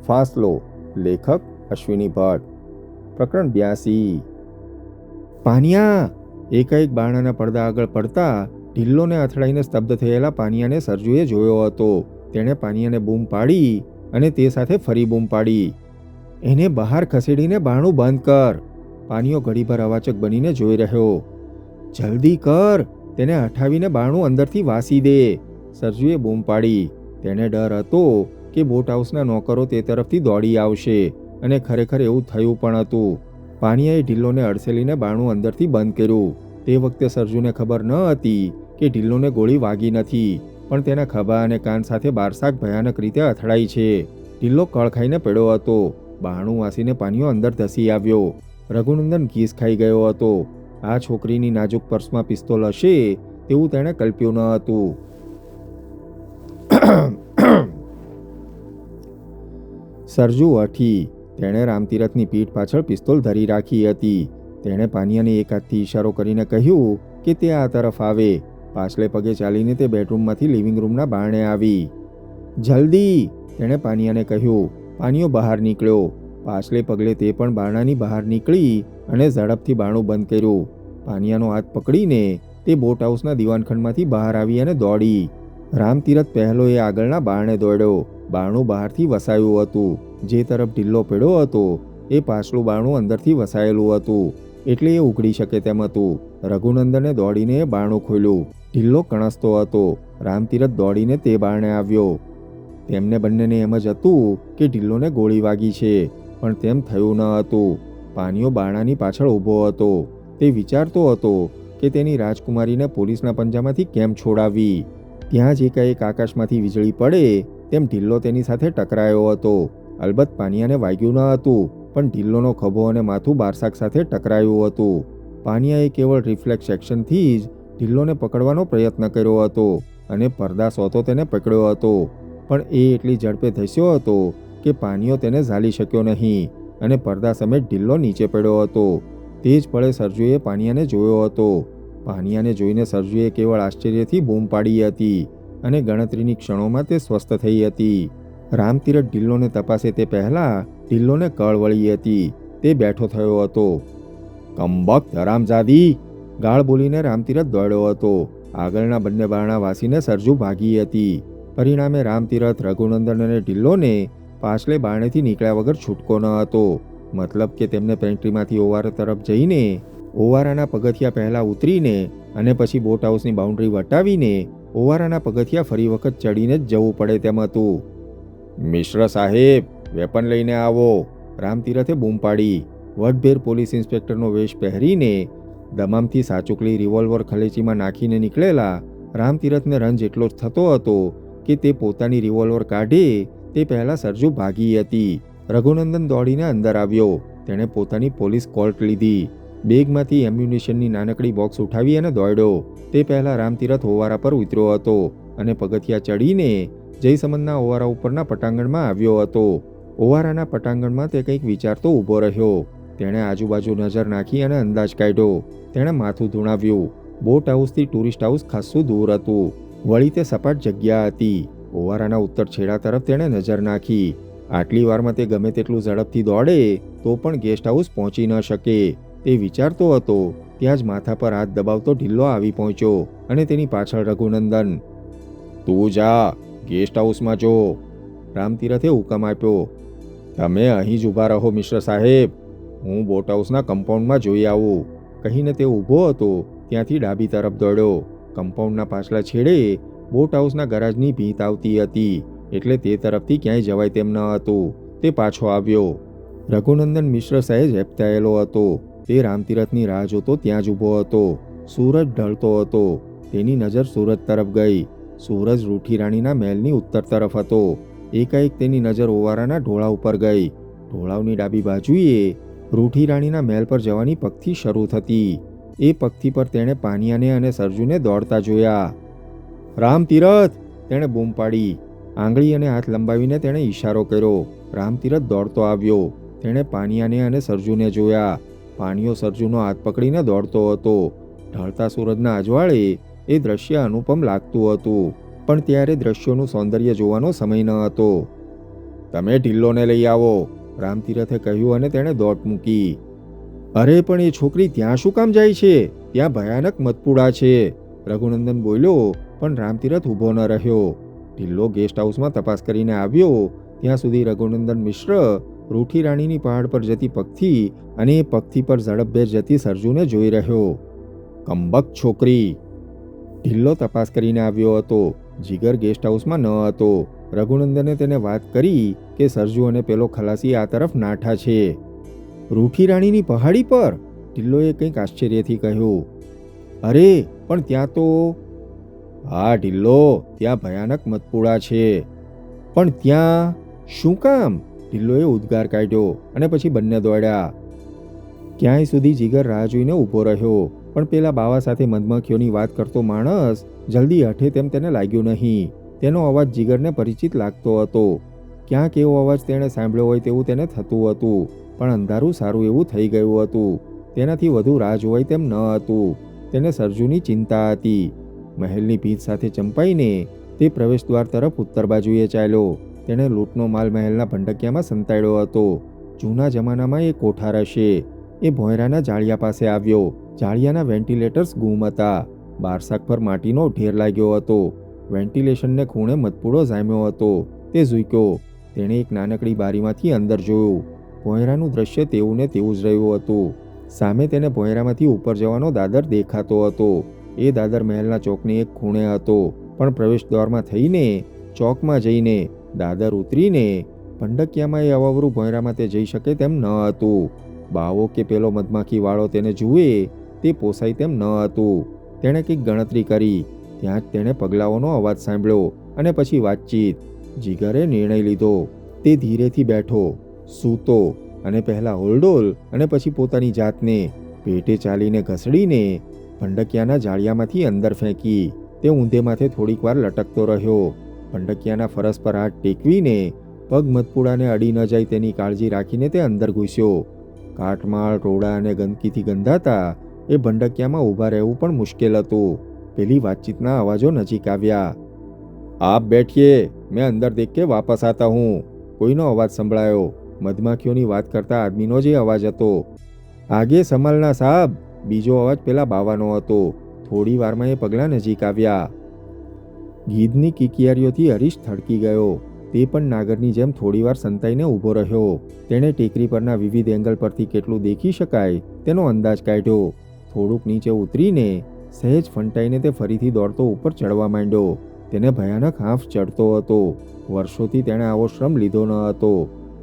ફાસલો. લેખક અશ્વિની ભટ્ટ. પ્રકરણ 82. પાનિયા! એકાએક બારણાના પડદા આગળ પડતા ઢિલ્લોને અથડાઈને સ્તબ્ધ થયેલા પાનિયાને સરજુએ જોયો હતો. તેણે પાનિયાને બૂમ પાડી અને તે સાથે ફરી બૂમ પાડી, એને બહાર ખસેડીને બારણું બંધ કર. પાનિયો ઘડીભર અવાચક બનીને જોઈ રહ્યો. જલ્દી કર, તેને હઠાવીને બારણું અંદરથી વાસી દે. સરજુએ બૂમ પાડી. તેને ડર હતો કે બોટ હાઉસના નોકરો તે તરફથી દોડી આવશે, અને ખરેખર એવું થયું પણ હતું. પાનિયાએ ઢિલ્લોને અડસેલીને બારણું અંદરથી બંધ કર્યું. તે વખતે સરજુને ખબર ન હતી કે ઢિલ્લોને ગોળી વાગી નથી, પણ તેના ખભા અને કાન સાથે બારસાક ભયાનક રીતે અથડાઈ છે. ઢિલ્લો કળ ખાઈને પડ્યો હતો. બારણું વાસીને પાનિયો અંદર ધસી આવ્યો. રઘુનંદન ઘીસ ખાઈ ગયો હતો. આ છોકરીની નાજુક પર્સમાં પિસ્તોલ હશે તેવું તેણે કલ્પ્યું ન હતું. સરજુ હઠી. તેણે રામતીરથની પીઠ પાછળ પિસ્તોલ ધરી રાખી હતી. તેણે પાનિયાને એક હાથથી ઇશારો કરીને કહ્યું કે તે આ તરફ આવે. પાછલે પગે ચાલીને તે બેડરૂમમાંથી લિવિંગ રૂમના બારણે આવી. જલ્દી, તેણે પાનિયાને કહ્યું. પાનિયો બહાર નીકળ્યો. પાછલે પગલે તે પણ બારણાની બહાર નીકળી અને ઝડપથી બારણું બંધ કર્યું. પાનિયાનો હાથ પકડીને તે બોટ હાઉસના દિવાનખંડમાંથી બહાર આવી અને દોડી. રામતીરથ પહેલો એ આગળના બારણે દોડ્યો. બારણું બહારથી વસાયું હતું. જે તરફ ઢિલ્લો પડ્યો હતો એ પાછલું બારણું અંદરથી વસાયેલું હતું, એટલે એ ઉઘડી શકે તેમ હતું. રઘુનંદને દોડીને એ બારણું ખોલ્યું. ઢિલ્લો કણસતો હતો. રામતીરથ દોડીને તે બારણે આવ્યો. તેમને બંનેને એમ જ હતું કે ઢિલ્લોને ગોળી વાગી છે, પણ તેમ થયું ન હતું. પાનિયો બારણાની પાછળ ઊભો હતો. તે વિચારતો હતો કે તેની રાજકુમારીને પોલીસના પંજામાંથી કેમ છોડાવવી. ત્યાં જ એકાએક આકાશમાંથી વીજળી પડે તેમ ઢિલ્લો તેની સાથે ટકરાયો હતો. અલબત્ત પાનિયાને વાગ્યું ન હતું, પણ ઢિલ્લોનો ખભો અને માથું બારસાક સાથે ટકરાયું હતું. પાનિયાએ કેવળ રિફ્લેક્સ એક્શનથી જ ઢિલ્લોને પકડવાનો પ્રયત્ન કર્યો હતો, અને પડદા સોતો તેને પકડ્યો હતો. પણ એ એટલી ઝડપે ધસ્યો હતો કે પાનિયો તેને ઝાલી શક્યો નહીં, અને પડદા સમેત ઢિલ્લો નીચે પડ્યો હતો. તે જ પળે સરજુએ પાનિયાને જોયો હતો. પાનિયાને જોઈને સરજુએ કેવળ આશ્ચર્યથી બૂમ પાડી હતી, અને ગણતરીની ક્ષણોમાં તે સ્વસ્થ થઈ હતી. રામતીરથ ઢિલ્લોને તપાસે તે પહેલાં ઢિલ્લોને કળ વળી હતી. તે બેઠો થયો હતો. કમબખ્ત હરામજાદી! ગાળ બોલીને રામતીરથ દોડ્યો હતો. આગળના બંને બારણા વાસીને સરજુ ભાગી હતી. પરિણામે રામતીરથ, રઘુનંદન અને ઢિલ્લોને પાછલે બારણેથી નીકળ્યા વગર છૂટકો ન હતો. મતલબ કે તેમને પેન્ટ્રીમાંથી ઓવારા તરફ જઈને, ઓવારાના પગથિયા પહેલાં ઉતરીને અને પછી બોટ હાઉસની બાઉન્ડ્રી વટાવીને ઓવારાના પગથિયા ફરી વખત ચડીને જ જવું પડે તેમ હતું. મિશ્ર સાહેબ, વેપન લઈને આવો! રામતીરથે બૂમ પાડી. વડભેર પોલીસ ઇન્સ્પેક્ટરનો વેશ પહેરીને દમામથી સાચુકલી રિવોલ્વર ખલેચીમાં નાખીને નીકળેલા રામતીરથને રંજ એટલો જ થતો હતો કે તે પોતાની રિવોલ્વર કાઢે તે પહેલાં સરજુ ભાગી હતી. રઘુનંદન દોડીને અંદર આવ્યો. તેણે પોતાની પોલીસ કોલ્ટ લીધી. બેગમાંથી એમ્યુનિશનની નાનકડી બોક્સ ઉઠાવી અને દોડ્યો. તે પહેલાં રામતીરથ ઓવારા પર ઉતર્યો હતો અને પગથિયા ચડીને જયસમંદના ઓવારા ઉપરના પટાંગણમાં આવ્યો હતો. ઓવારાના પટાંગણમાં તે કંઈક વિચારતો ઊભો રહ્યો. તેણે આજુબાજુ નજર નાખી અને અંદાજ કાઢ્યો. તેણે માથું ધૂણાવ્યું. બોટ હાઉસથી ટુરિસ્ટ હાઉસ ખાસ્સું દૂર હતું. વળી તે સપાટ જગ્યા હતી. ઓવારાના ઉત્તર છેડા તરફ તેણે નજર નાખી. આટલી વારમાં તે ગમે તેટલું ઝડપથી દોડે તો પણ ગેસ્ટ હાઉસ પહોંચી ન શકે. તે વિચારતો હતો. ત્યાં જ માથા પર હાથ દબાવતો ઢિલ્લો આવી પહોંચ્યો, અને તેની પાછળ રઘુનંદન. તું જા, ગેસ્ટ હાઉસમાં જો! રામતીરથે હુકમ આપ્યો. તમે અહીં જ ઊભા રહો મિશ્ર સાહેબ, હું બોટ હાઉસના કમ્પાઉન્ડમાં જોઈ આવું. કહીને તે ઊભો હતો ત્યાંથી ડાબી તરફ દોડ્યો. કમ્પાઉન્ડના પાછલા છેડે બોટ હાઉસના ગરાજની ભીંત આવતી હતી, એટલે તે તરફથી ક્યાંય જવાય તેમ ન હતું. તે પાછો આવ્યો. રઘુનંદન મિશ્ર સહેજ હેપતાયેલો હતો. તે રામતીરથની રાહ જોતો ત્યાં જ ઊભો હતો. સૂરજ ઢળતો હતો. તેની નજર સુરત તરફ ગઈ. સૂરજ રૂઠી રાણીના મહેલની ઉત્તર તરફ હતો. એકાએક તેની નજર ઓવારાના ઢોળા ઉપર ગઈ. ઢોળાવની ડાબી બાજુએ રૂઠી રાણીના મહેલ પર જવાની પગથી શરૂ થતી. એ પગથી પર તેણે પાનિયાને અને સરજુને દોડતા જોયા. રામતીરથ! તેણે બૂમ પાડી. આંગળી અને હાથ લંબાવીને તેણે ઇશારો કર્યો. રામતીરથ દોડતો આવ્યો. તેણે પાનિયાને અને સરજુને જોયા. પાનિયો સરજુનો હાથ પકડીને દોડતો હતો. ઢળતા સૂરજના અજવાળે એ દ્રશ્ય અનુપમ લાગતું હતું, પણ ત્યારે દ્રશ્યોનું સૌંદર્ય જોવાનો સમય ન હતો. તમે ઢિલ્લોને લઈ આવો, રામતીરથે કહ્યું અને તેણે દોટ મૂકી. અરે પણ એ છોકરી ત્યાં શું કામ જાય છે? ત્યાં ભયાનક મતપુડા છે, રઘુનંદન બોલ્યો. પણ રામતીરથ ઊભો ન રહ્યો. ઢિલ્લો ગેસ્ટ હાઉસમાં તપાસ કરીને આવ્યો. ત્યાં સુધી રઘુનંદન મિશ્ર રૂઠી રાણીની પહાડ પર જતી પગથી અને એ પગથી પર ઝડપભેર જતી સરજુને જોઈ રહ્યો. કમબક છોકરી! ઢિલ્લો તપાસ કરીને આવ્યો હતો. જીગર ગેસ્ટ હાઉસમાં ન હતો. રઘુનંદને તેને વાત કરી કે સરજુ અને પેલો ખલાસી આ તરફ નાઠા છે. રૂઠી રાણીની પહાડી પર? ઢિલ્લોએ કંઈક આશ્ચર્યથી કહ્યું. અરે પણ ત્યાં તો... હા ઢિલ્લો, ત્યાં ભયાનક મતપુડા છે. પણ ત્યાં શું કામ? ઢિલ્લોએ ઉદ્ગાર કાઢ્યો અને પછી બંને દોડ્યા. ક્યાંય સુધી જીગર રાહ જોઈને ઊભો રહ્યો. પણ પેલા બાવા સાથે મધમાખીઓની વાત કરતો માણસ જલ્દી હઠે તેમ તેને લાગ્યું નહીં. તેનો અવાજ જીગરને પરિચિત લાગતો હતો. ક્યાંક એવો અવાજ તેણે સાંભળ્યો હોય તેવું તેને થતું હતું. પણ અંધારું સારું એવું થઈ ગયું હતું. તેનાથી વધુ રાહ જોવાય તેમ ન હતું. તેને સરજુની ચિંતા હતી. મહેલની ભીત સાથે ચંપાઈને તે પ્રવેશદ્વાર તરફ ઉત્તર બાજુએ ચાલ્યો. તેણે લૂંટનો માલ મહેલના ભંડકિયામાં સંતાડ્યો હતો. જૂના જમાનામાં એ કોઠાર હશે. એ ભોંયરાના જાળિયા પાસે આવ્યો. જાળિયાના વેન્ટિલેટર્સ ગુમ હતા. બારસાક પર માટીનો ઢેર લાગ્યો હતો. વેન્ટિલેશનને ખૂણે મતપુડો જામ્યો હતો. તે ઝૂક્યો. તેણે એક નાનકડી બારીમાંથી અંદર જોયું. ભોંયરાનું દ્રશ્ય તેવું ને તેવું જ રહ્યું હતું. સામે તેને ભોંયરામાંથી ઉપર જવાનો દાદર દેખાતો હતો. એ દાદર મહેલના ચોકની એક ખૂણે હતો. પણ પ્રવેશદ્વારમાં થઈને ચોકમાં જઈને દાદર ઉતરીને ભંડકિયામાં એ અવાવરું ભોંયરામાં તે જઈ શકે તેમ ન હતું. બાવો કે પેલો મધમાખીવાળો તેને જુએ તે પોસાય તેમ ન હતું. તેણે કંઈક ગણતરી કરી. ત્યાં જ તેણે પગલાઓનો અવાજ સાંભળ્યો અને પછી વાતચીત. જીગરે નિર્ણય લીધો. તે ધીરેથી બેઠો, સૂતો અને પહેલાં હોલડોલ અને પછી પોતાની જાતને પેટે ચાલીને ઘસડીને ભંડકિયાના જાળિયામાંથી અંદર ફેંકી. તે ઊંધે માથે થોડીક વાર લટકતો રહ્યો. ભંડકિયાના ફરસ પર હાથ ટેકવીને પગ મતપુડાને અડી ન જાય તેની કાળજી રાખીને તે અંદર ઘૂસ્યો. કાટમાળ, રોડા અને ગંદકીથી ગંધાતા એ ભંડકિયામાં ઊભા રહેવું પણ મુશ્કેલ હતું. પેલી વાતચીતના અવાજો નજીક આવ્યા. આપ બેઠીએ, મેં અંદર દેખ કે વાપસ આતા હું. કોઈનો અવાજ સંભળાયો. મધમાખીઓની વાત કરતા આદમીનો જે અવાજ હતો. આગે સંભાલના સાહેબ. બીજો અવાજ પેલા બાવાનો હતો. થોડી વારમાં એ પગલાં નજીક આવ્યા. ગીધની કિકિયારીઓથી હરીશ થડકી ગયો. તે પણ નાગરની જેમ થોડીવાર સંતાઈને ઊભો રહ્યો. તેણે ટેકરી પરના વિવિધ એંગલ પરથી કેટલું દેખી શકાય તેનો અંદાજ કાઢ્યો. થોડુંક નીચે ઉતરીને સહેજ ફંટાઈને તે ફરીથી દોડતો ઉપર ચડવા માંડ્યો. તેને ભયાનક હાંફ ચડતો હતો. વર્ષોથી તેણે આવો શ્રમ લીધો ન હતો.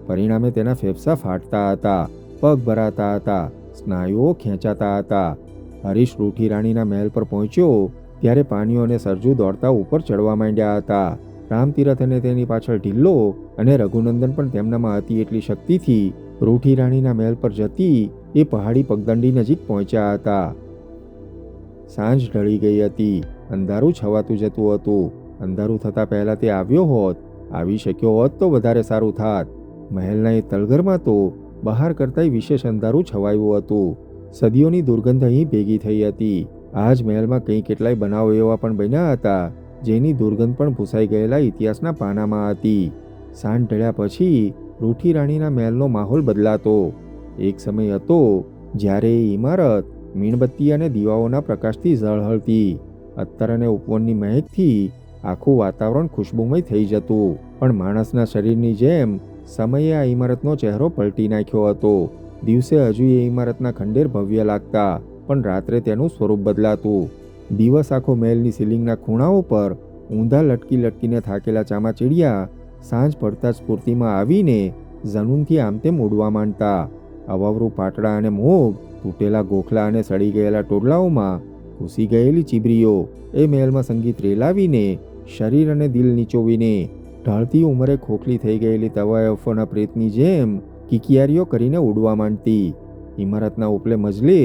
પરિણામે તેના ફેફસા ફાટતા હતા, પગ ભરાતા હતા, સ્નાયુઓ ખેંચાતા હતા. હરીશ રૂઠી રાણીના મહેલ પર પહોંચ્યો ત્યારે પાનીઓ અને સરજુ દોડતા ઉપર ચડવા માંડ્યા હતા. રામતીરથ અને તેની પાછળ ઢિલ્લો અને રઘુનંદન પણ તેમનામાં હતી એટલી શક્તિથી રૂઠી રાણીના મહેલ પર જતી એ પહાડી પગદંડી નજીક પહોંચ્યા હતા. સાંજ ઢળી ગઈ હતી. અંધારું છવાતું જતું હતું. અંધારું થતાં પહેલાં તે આવ્યો હોત, આવી શક્યો હોત તો વધારે સારું થાત. મહેલના એ તલઘરમાં તો બહાર કરતાંય વિશેષ અંધારું છવાયું હતું. સદીઓની દુર્ગંધ અહીં ભેગી થઈ હતી. આ જ મહેલમાં કંઈ કેટલાય બનાવો એવા પણ બન્યા હતા જેની દુર્ગંધ પણ ભૂસાઈ ગયેલા ઇતિહાસના પાનામાં હતી. સાંજ ઢળ્યા પછી રૂઠી રાણીના મહેલનો માહોલ બદલાતો. એક સમય હતો જ્યારે એ ઇમારત મીણબત્તી અને દીવાઓના પ્રકાશથી ઝળહળતી. અત્તર અને ઉપવનની મહેકથી આખું વાતાવરણ ખુશ્બુમય થઈ જતું. પણ માણસના શરીરની જેમ સમયે આ ઇમારતનો ચહેરો પલટી નાખ્યો હતો. દિવસે હજુ એ ઇમારતના ખંડેર ભવ્ય લાગતા, પણ રાત્રે તેનું સ્વરૂપ બદલાતું. દિવસ આખો મહેલની સીલિંગના ખૂણાઓ પર ઊંધા લટકી લટકીને થાકેલા ચામાચીડિયા સાંજ પડતા જ સ્ફૂર્તિમાં આવીને ઝનૂનથી આમ તેમ ઉડવા માંડતા. અવાવરું પાટડા અને મોગ, તૂટેલા ગોખલા અને સડી ગયેલા ટોડલાઓમાં ઘૂસી ગયેલી ચીબરીઓ એ મહેલમાં સંગીત રેલાવીને શરીર અને દિલ નીચોવીને ઢળતી ઉંમરે ખોખલી થઈ ગયેલી તવાયફોના પ્રેતની જેમ કિકિયારીઓ કરીને ઉડવા માંડતી. ઇમારતના ઉપલે મજલે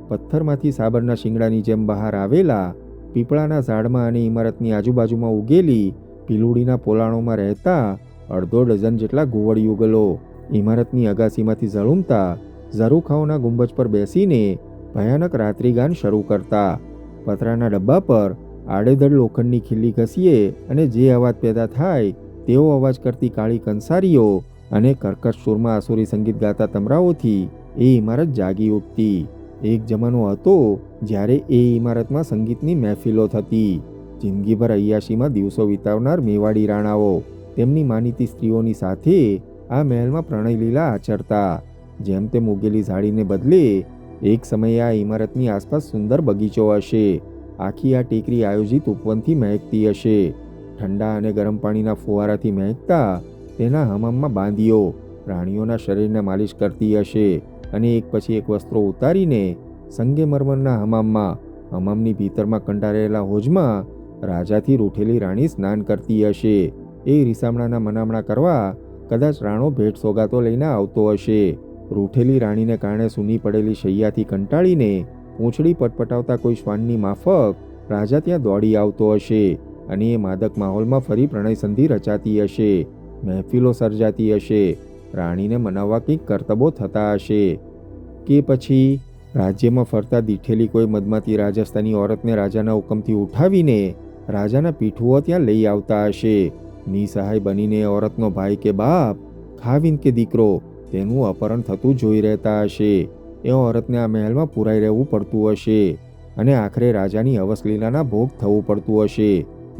પથ્થરમાંથી સાબરના શિંગડાની જેમ બહાર આવેલા પીપળાના ઝાડમાં અને ઇમારતની આજુબાજુમાં ઉગેલી પીલુડીના પોલાણોમાં રહેતા અડધો ડઝન જેટલા ઘુવડયુગલો ઇમારતની અગાસીમાંથી ઝળુમતા ઝરૂખાઓના ગુંબજ પર બેસીને ભયાનક રાત્રિગાન શરૂ કરતા. પતરાના ડબ્બા પર આડેધડ લોખંડની ખીલ્લી ઘસીએ અને જે અવાજ પેદા થાય તેઓ અવાજ કરતી કાળી કંસારીઓ અને કર્કશ સૂરમાં આસુરી સંગીત ગાતા તમરાઓથી એ ઇમારત જાગી ઉઠતી. એક જમાનો હતો જ્યારે એ ઇમારતમાં સંગીતની મહેફિલો થતી. જિંદગીભર અય્યાશીમાં દિવસો વિતાવનાર મેવાડી રાણાઓ તેમની માનીતી સ્ત્રીઓની સાથે આ મહેલમાં પ્રણય લીલા આચરતા. જેમ તેમ ઉગેલી ઝાડીને બદલે એક સમયે આ ઇમારતની આસપાસ સુંદર બગીચો હશે. આખી આ ટેકરી આયોજિત ઉપવનથી મહેકતી હશે. ઠંડા અને ગરમ પાણીના ફુવારાથી મહેકતા તેના હમામમાં બાંધીઓ પ્રાણીઓના શરીરને માલિશ કરતી હશે અને એક પછી એક વસ્ત્રો ઉતારીને સંગેમરમરના હમામની ભીતરમાં કંડારેલા હોજમાં રાજાથી રૂઠેલી રાણી સ્નાન કરતી હશે. એ રીસામણાના મનામણા કરવા કદાચ રાણો ભેટ સોગાતો લઈને આવતો હશે. રૂઠેલી રાણીને કારણે સૂની પડેલી શૈયાથી કંટાળીને પૂંછડી પટપટાવતા કોઈ શ્વાનની માફક રાજા ત્યાં દોડી આવતો હશે અને એ માદક માહોલમાં ફરી પ્રણય સંધિ રચાતી હશે. મહેફિલો સર્જાતી હશે. રાણીને મનાવવા કંઈક કરતબો થતા હશે. કે પછી રાજ્યમાં ફરતા દીઠેલી કોઈ મદમાતી રાજસ્થાની ઓરતને રાજાના હુકમથી ઉઠાવીને રાજાના પીઠુઓ ત્યાં લઈ આવતા હશે. નિસહાય બનીને ઓરતનો ભાઈ કે બાપ, ખાવીન કે દીકરો તેનું અપહરણ થતું જોઈ રહેતા હશે. એ ઓરતને આ મહેલમાં પુરાઈ રહેવું પડતું હશે અને આખરે રાજાની હવસલીલાના ભોગ થવું પડતું હશે.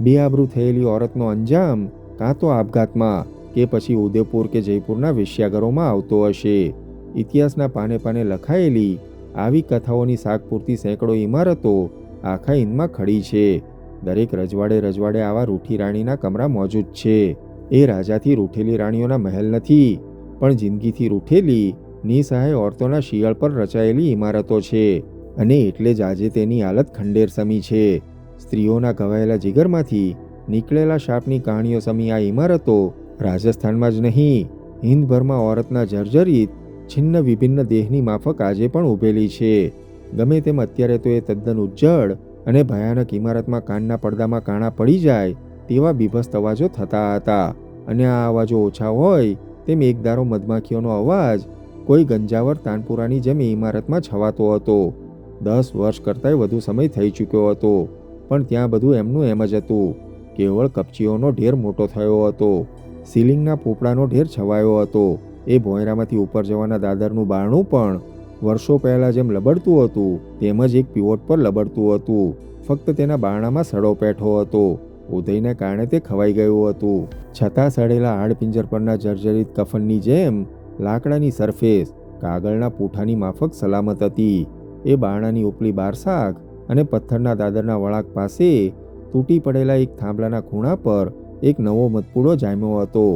બેઆબરૂ થયેલી ઓરતનો અંજામ કાં તો આપઘાતમાં કે પછી ઉદયપુર કે જયપુરના વેશ્યાઘરોમાં આવતો હશે. ઇતિહાસના પાને પાને લખાયેલી આવી કથાઓની શાક પૂરતી સેંકડો ઇમારતો આખા હિંદમાં ખડી છે. દરેક રજવાડે આવા રૂઠી રાણીના કમરા મોજૂદ છે. એ રાજાથી રૂઠેલી રાણીઓના મહેલ નથી, પણ જિંદગીથી રૂઠેલી નિસહાય ઓરતોના શિયાળ પર રચાયેલી ઇમારતો છે. અને એટલે જ આજે તેની હાલત ખંડેર સમી છે. સ્ત્રીઓના ઘવાયેલા જીગરમાંથી નીકળેલા શાપની કહાણીઓ સમી આ ઇમારતો રાજસ્થાનમાં જ નહીં, હિંદભરમાં ઓરતના જર્જરિત છિન્ન વિભિન્ન દેહની માફક આજે પણ ઊભેલી છે. ગમે તેમ અત્યારે તો એ તદ્દન ઉજ્જડ અને ભયાનક ઇમારતમાં કાનના પડદામાં કાણા પડી જાય તેવા બીભત્સ અવાજો થતા હતા. અને આ અવાજો ઓછા હોય તેમ એકધારો મધમાખીઓનો અવાજ કોઈ ગંજાવર તાનપુરાની જેમ એ ઇમારતમાં છવાતો હતો. 10 વર્ષ કરતાંય વધુ સમય થઈ ચૂક્યો હતો, પણ ત્યાં બધું એમનું એમ જ હતું. કેવળ કપચીઓનો ઢેર મોટો થયો હતો. સીલિંગના પોપડાનો ઢેર છવાયો હતો. એ ભોંયરામાંથી ઉપર જવાના દાદરનું બારણું પણ વર્ષો પહેલાં જેમ લબડતું હતું તેમજ એક પીવોટ પર લબડતું હતું. ફક્ત તેના બારણામાં સડો પેઠો હતો. ઉદયને કારણે તે ખવાઈ ગયું હતું. છતાં સડેલા હાડપિંજર પરના જર્જરિત કફનની જેમ લાકડાની સરફેસ કાગળના પૂંઠાની માફક સલામત હતી. એ બારણાની ઉપલી બારસાક અને પથ્થરના દાદરના વળાંક પાસે તૂટી પડેલા એક થાંભલાના ખૂણા પર એક નવો મધપૂડો જામ્યો હતો.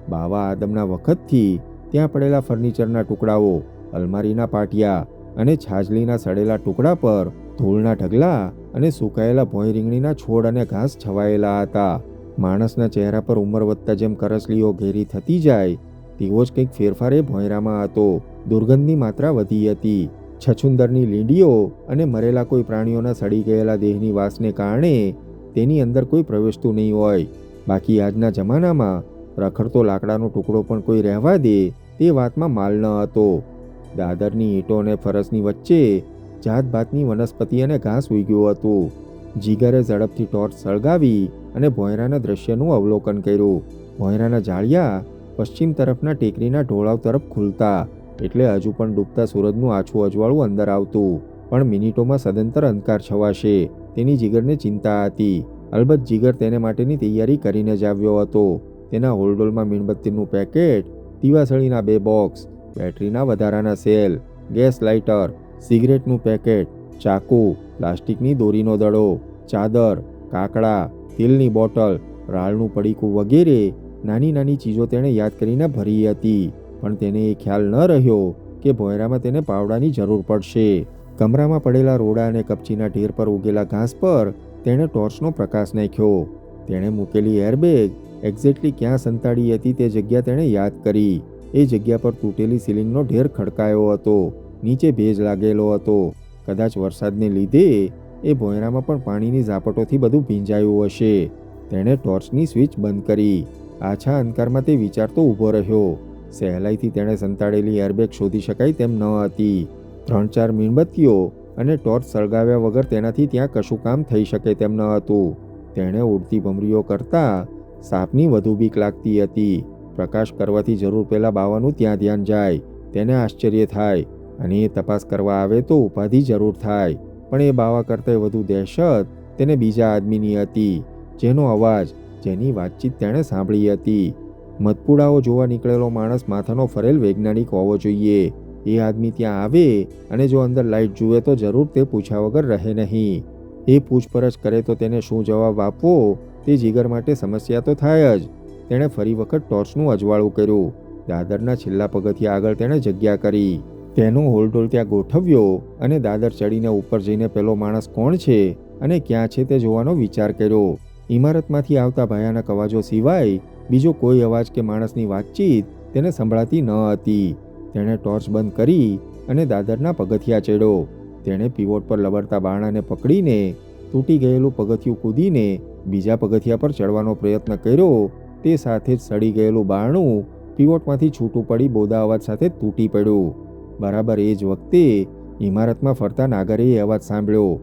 બાવા આદમના વખતથી ત્યાં પડેલા ફર્નિચરના ટુકડાઓ, અલમારીના પાટિયા અને છાજલીના સડેલા ટુકડા પર ધૂળના ઢગલા અને સુકાયેલા ભોંય રીંગણીના છોડ અને ઘાસ છવાયેલા હતા. માણસના ચહેરા પર ઉંમર વધતા જેમ કરસલીઓ ઘેરી થતી જાય તેવો જ કંઈક ફેરફાર એ ભોંયરામાં હતો. દુર્ગંધની માત્રા વધી હતી. છછુંદરની લીંડીઓ અને મરેલા કોઈ પ્રાણીઓના સડી ગયેલા દેહની વાસને કારણે તેની અંદર કોઈ પ્રવેશતું નહીં હોય. બાકી આજના જમાનામાં રખડતો લાકડાનો ટુકડો પણ કોઈ રહેવા દે તે વાતમાં માલ ન હતો. દાદરની ઈંટો અને ફરસની વચ્ચે જાતભાતની વનસ્પતિ અને ઘાસ ઉગ્યું હતું. જીગરે ઝડપથી ટોર્ચ સળગાવી અને ભોંયરાના દ્રશ્યનું અવલોકન કર્યું. ભોંયરાના જાળિયા પશ્ચિમ તરફના ટેકરીના ઢોળાવ તરફ ખુલતા, એટલે હજુ પણ ડૂબતા સૂરજનું આછું અજવાળું અંદર આવતું. પણ મિનિટોમાં સદંતર અંધકાર છવાશે તેની જીગરને ચિંતા હતી. અલબત્ત જીગર તેને માટેની તૈયારી કરીને જ આવ્યો હતો. તેના હોલડોલમાં મીણબત્તીનું પેકેટ, દીવાસળીના 2 બોક્સ, બેટરીના વધારાના સેલ, ગેસ લાઇટર, સિગરેટનું પેકેટ, ચાકુ, પ્લાસ્ટિકની દોરીનો દડો, ચાદર, કાકડા, તેલની બોટલ, રાળનું પડીકું વગેરે નાની નાની ચીજો તેણે યાદ કરીને ભરી હતી. પણ તેને એ ખ્યાલ ન રહ્યો કે ભોંયરામાં તેને પાવડાની જરૂર પડશે. કમરામાં પડેલા રોડા અને કપચીના ઢેર પર ઉગેલા ઘાસ પર તેણે ટોર્ચનો પ્રકાશ નાખ્યો. તેણે મૂકેલી એરબેગ એક્ઝેક્ટલી ક્યાં સંતાડી હતી તે જગ્યા તેણે યાદ કરી. એ જગ્યા પર તૂટેલી સીલિંગનો ઢેર ખડકાયો હતો. નીચે ભેજ લાગેલો હતો. કદાચ વરસાદને લીધે એ ભોંયરામાં પણ પાણીની ઝાપટોથી બધું ભીંજાયું હશે. તેણે ટોર્ચની સ્વિચ બંધ કરી. આછા અંધકારમાં તે વિચારતો ઊભો રહ્યો. સહેલાઈથી તેણે સંતાડેલી એરબેગ શોધી શકાય તેમ ન હતી. 3-4 મીણબત્તીઓ અને ટોર્ચ સળગાવ્યા વગર તેનાથી ત્યાં કશું કામ થઈ શકે તેમ ન હતું. તેણે ઉડતી ભમરીઓ કરતાં સાપની વધુ બીક લાગતી હતી. પ્રકાશ કરવાથી જરૂર પહેલાં બાવાનું ત્યાં ધ્યાન જાય. તેને આશ્ચર્ય થાય અને એ તપાસ કરવા આવે તો ઉપાધિ જરૂર થાય. પણ એ બાવા કરતાં વધુ દહેશત તેને બીજા આદમીની હતી, જેનો અવાજ, જેની વાતચીત તેણે સાંભળી હતી. મધપુડાઓ જોવા નીકળેલો માણસ માથાનો ફરેલ વૈજ્ઞાનિક હોવો જોઈએ. એ આદમી ત્યાં આવે અને જો અંદર લાઇટ જુએ તો જરૂર તે પૂછ્યા વગર રહે નહીં. એ પૂછપરછ કરે તો તેને શું જવાબ આપવો તે જીગર માટે સમસ્યા તો થાય જ. તેણે ફરી વખત ટોર્ચનું અજવાળું કર્યું. દાદરના છેલ્લા પગથિયા આગળ તેણે જગ્યા કરી. તેનો હોલડોલ ત્યાં ગોઠવ્યો અને દાદર ચડીને ઉપર જઈને પેલો માણસ કોણ છે અને ક્યાં છે તે જોવાનો વિચાર કર્યો. ઇમારતમાંથી આવતા ભયાનક અવાજો સિવાય બીજો કોઈ અવાજ કે માણસની વાતચીત તેને સંભળાતી ન હતી. તેણે ટોર્ચ બંધ કરી અને દાદરના પગથિયા ચડ્યો. તેણે પીવોટ પર લબડતા બારણાને પકડીને તૂટી ગયેલું પગથિયું કૂદીને બીજા પગથિયા પર ચડવાનો પ્રયત્ન કર્યો. તે સાથે જ સડી ગયેલું બારણું પીવોટમાંથી છૂટું પડી બોદા અવાજ સાથે તૂટી પડ્યું. બરાબર એ જ વખતે ઇમારતમાં ફરતા નાગરે એ અવાજ સાંભળ્યો.